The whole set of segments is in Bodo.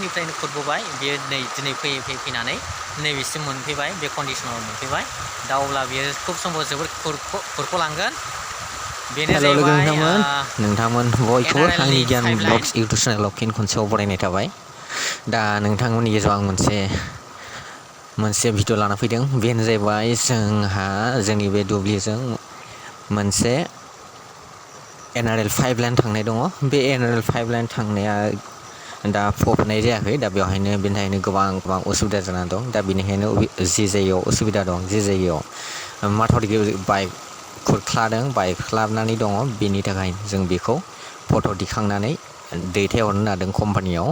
समनिफ्रायनो खुरबोबाय बेयो नै दिनै फैनानै नैबेसिम मोनफैबाय बे कन्डिसनाव मोनफैबाय दा अब्ला बेयो खुब समफोर जोबोद खुरख'लांगोन बेनो जाहैबाय नोंथांमोन बयखौबो आंनि गियान ब्लग्स इउटुब चेनेलाव फिन खनसेयाव बरायनाय थाबाय दा नोंथांमोननि गेजेराव आं मोनसे भिडिअ लाना फैदों बेनो जाहैबाय जोंहा जोंनि बे दुब्लिजों मोनसे NRL 5 लाइन थांनाय दङ बे NRL 5 लाइन थांनाया दा फबनाय जायाखै दा बेवहायनो बेनि थाखायनो गोबां उसुबिदा जानानै दं दा बेनिखायनो जि जायगायाव उसुबिदा दं जि जायगायाव माथावरि बायख्लाबनानै दङ बेनि थाखाय जों बेखौ फट' दिखांनानै दैथायहरनो नागिरदों कम्पानियाव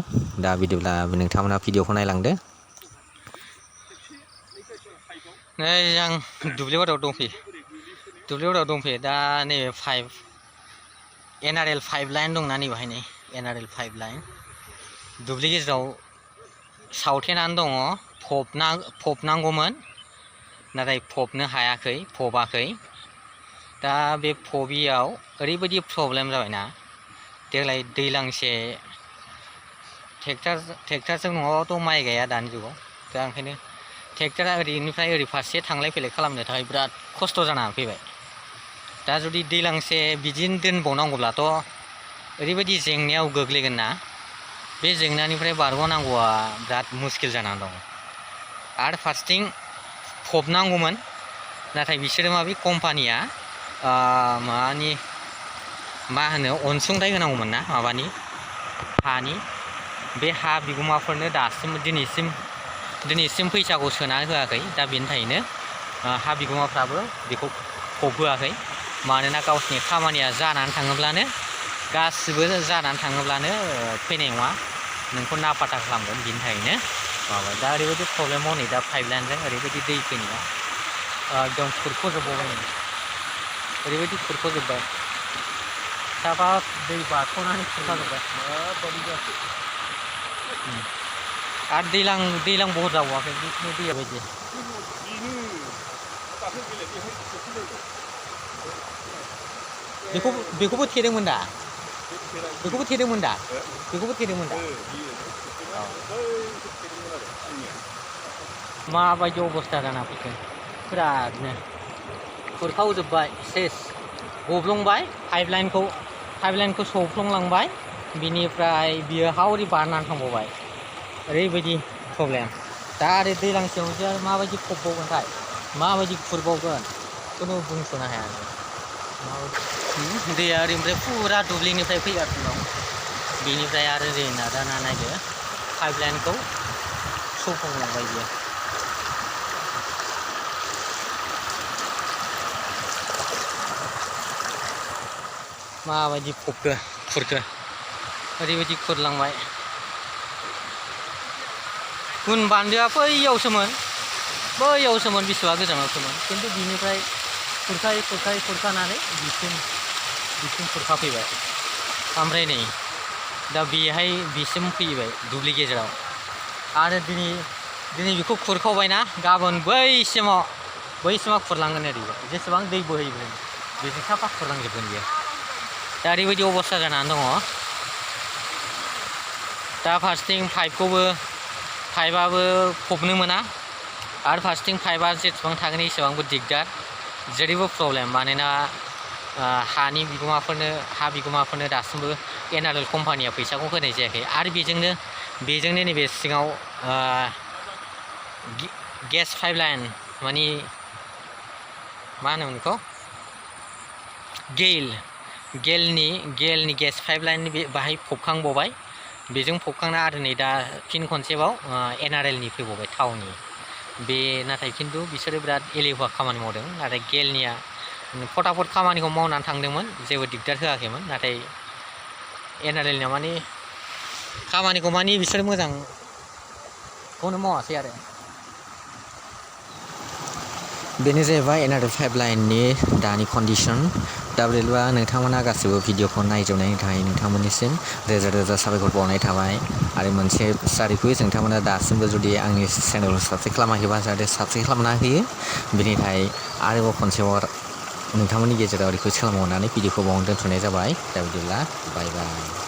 दा बिदिब्ला नोंथांमोना भिडिअखौ नायलांदो। नै आं दुब्लि बारियाव दंफैयो दा नैबे NRL 5 लाइन दंना नैबेहाय नै NRL 5 लाइन दुब्लि गेजेराव सावथेनानै दङ फबनांगौमोन नाथाय फबनो हायाखै फबाखै दा बे फबियाव ओरैबायदि प्रब्लेम जाबायना देग्लाय दैलांसे ट्रेक्टरजों नङाबाथ' माइ गाया दानि जुगाव दा ओंखायनो ट्रेक्टरा ओरैनिफ्राय ओरै फारसे थांलाय फैलाय खालामनो थाखाय बिराद खस्थ' जानानै फैबाय दा जुदि दैलांसे बिदिनो दोनबावनांगौब्लाथ' ओरैबायदि जेंनायाव गोग्लैगोन ना बे जेंनानिफ्राय बारग'नांगौआ बिराद मुस्किल जानानै दं आरो फारसेथिं फबनांगौमोन नाथाय बिसोरो बे कम्पानिया मा होनो अनसुंथाइ होनांगौमोन ना माबानि हानि बे हा बिगोमाफोरनो दिनैसिम फैसाखौ सोना होआखै दा बेनि थाखायनो हा बिगोमाफ्राबो बेखौ फबहोआखै मानोना गावसिनि खामानिया जानानै थाङोब्लानो गासिबो जानानै थाङोब्लानो फैनाय नङा नोंखौ नाफाथा खालामगोन बिनि थाखायनो दा ओरैबायदि प्रब्लेमाव नै दा पाइप लाइनजों ओरैबायदि दै फैनाया एकदम खुरख'जोबबावबाय नै ओरैबायदि खुरख'जोब्बाय साफा दै बारस'नानै खुरखाजोब्बाय आरो दैलां बहर जाबावाखै बिदिनो दैया बायदि बेखौबो थेदोंमोन दा माबायदि अबस्था जाना फैखो बिरादनो खुरखावजोब्बाय सेस गब्लंबाय पाइप लाइनखौ सौफ्लंलांबाय बिनिफ्राय बियो हावरि बारनानै थांबावबाय ओरैबायदि प्रब्लेम दा आरो दैलांसेयावसो माबायदि फबबावगोनथाय माबायदि खुरबावगोन खुनु बुंस'नो हाया दैया ओरैनिफ्राय फुरा दुब्लिनिफ्राय फैगासिनो दं बेनिफ्राय आरो ओरै नादाना नायदो पाइप लाइनखौ सौफ्लंलांबाय बियो माबायदि खुरखो ओरैबायदि खुरलांबाय गुन बान्दोआ बैयावसोमोन बेसेबा गोजानावसोमोन खिन्थु बिनिफ्राय खुरखानानै बिसिम खुरखाफैबाय ओमफ्राय नै दा बेहाय बिसिम फैबाय दुब्लि गेजेराव आरो दिनै बेखौ खुरखावबायना गाबोन बैसिमाव खुरलांगोन ओरैबाय जेसेबां दै बोहैगोन बेजों साफा खुरलांजोबगोन बियो दा ओरैबायदि अबस्था जानानै दङ दा फारसेथिं पाइपआबो फबनो मोना आरो फारसेथिं पाइपआ जेसेबां थागोन एसेबांबो दिगदार जेरैबो प्रब्लेम मानोना हा बिगोमाफोरनो दासिमबो NRL कम्पानिया फैसाखौ होनाय जायाखै आरो बेजोंनो नैबे सिङाव गेस पाइप लाइन माने मा होनोमोन बेखौ गेलनि गेस पाइप लाइननि बाहाय फबखांबावबाय बेजों फबखांना आरो नै दा फिन खनसेबाव NRLनि फैबावबाय टाउननि बे नाथाय खिन्थु बिसोरो बिराद एलेहुवा खामानि मावदों नाथाय गेलनिया फटाफट खामानिखौ मावनानै थांदोंमोन जेबो दिगदार होआखैमोन नाथाय NRLनिया खामानिखौ बिसोर मोजांखौनो मावासै आरो बेनो जाहैबाय NRL 5 लाइननि दानि कन्डिसन दा बिदिब्ला नोंथांमोना गासिबो भिडिअखौ नायजोबनायनि थाखाय नोंथांमोननिसिम रोजा साबायखर बावनाय थाबाय आरो मोनसे रिकुवेस्ट नोंथांमोना दासिमबो जुदि आंनि चेनेलखौ साबस्क्राइब खालामाखैबा जाहाथे साबस्क्राइब खालामना होयो बेनि थाखाय आरोबाव खनसेबाव नोंथांमोननि गेजेराव रिकुवेस्ट खालामहरनानै भिडिअखौ बावनो दोनथ'नाय जाबाय दा बिदिब्ला बाय बाय।